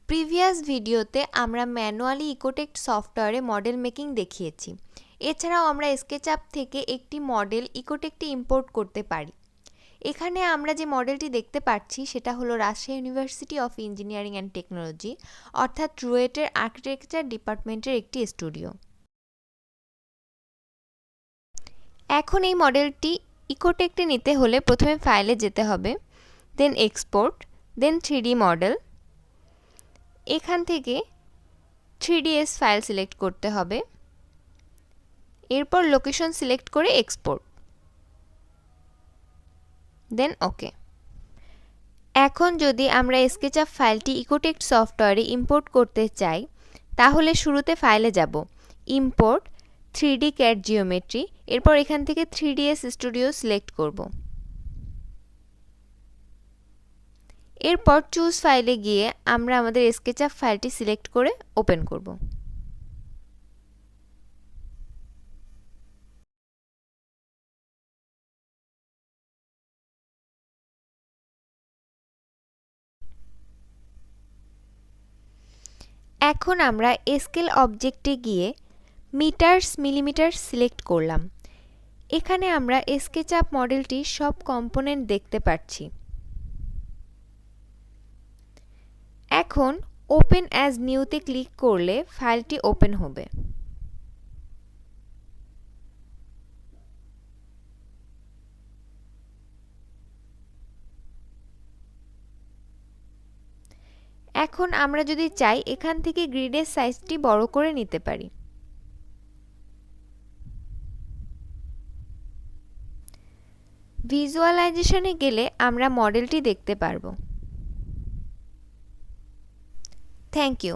Previous ভিডিওতে আমরা manually ইকোটেক্ট সফটওয়্যারে মডেল মেকিং দেখিয়েছি। এছাড়াও আমরা স্কেচআপ থেকে একটি মডেল ইকোটেক্টে ইম্পোর্ট করতে পারি। এখানে আমরা যে মডেলটি দেখতে পাচ্ছি সেটা হলো Rajshahi university of engineering and technology অর্থাৎ রুয়েটের আর্কিটেকচার ডিপার্টমেন্টের একটি স্টুডিও। এখন এই মডেলটি ইকোটেক্টে নিতে হলে প্রথমে ফাইলে যেতে হবে, দেন এক্সপোর্ট, দেন 3D মডেল। এখান থেকে 3ds ফাইল সিলেক্ট করতে হবে, এরপর লোকেশন সিলেক্ট করে এক্সপোর্ট, দেন ওকে। এখন যদি আমরা স্কেচআপ ফাইলটি ইকোটেক্ট সফটওয়্যারে ইম্পোর্ট করতে চাই তাহলে শুরুতে ফাইলে যাব, ইম্পোর্ট 3D CAD জিওমেট্রি, এরপর এখান থেকে 3ds স্টুডিও সিলেক্ট করব। এরপর চুজ ফাইলে গিয়ে আমরা আমাদের স্কেচআপ ফাইলটি সিলেক্ট করে ওপেন করব। এখন আমরা স্কেল অবজেক্টে গিয়ে মিটারস মিলিমিটার সিলেক্ট করলাম। এখানে আমরা স্কেচআপ মডেলটির সব কম্পোনেন্ট দেখতে পাচ্ছি। এখন ওপেন অ্যাজ নিউতে ক্লিক করলে ফাইলটি ওপেন হবে। এখন আমরা যদি চাই এখান থেকে গ্রিডের সাইজটি বড় করে নিতে পারি। ভিজুয়ালাইজেশনে গেলে আমরা মডেলটি দেখতে পারবো। Thank you.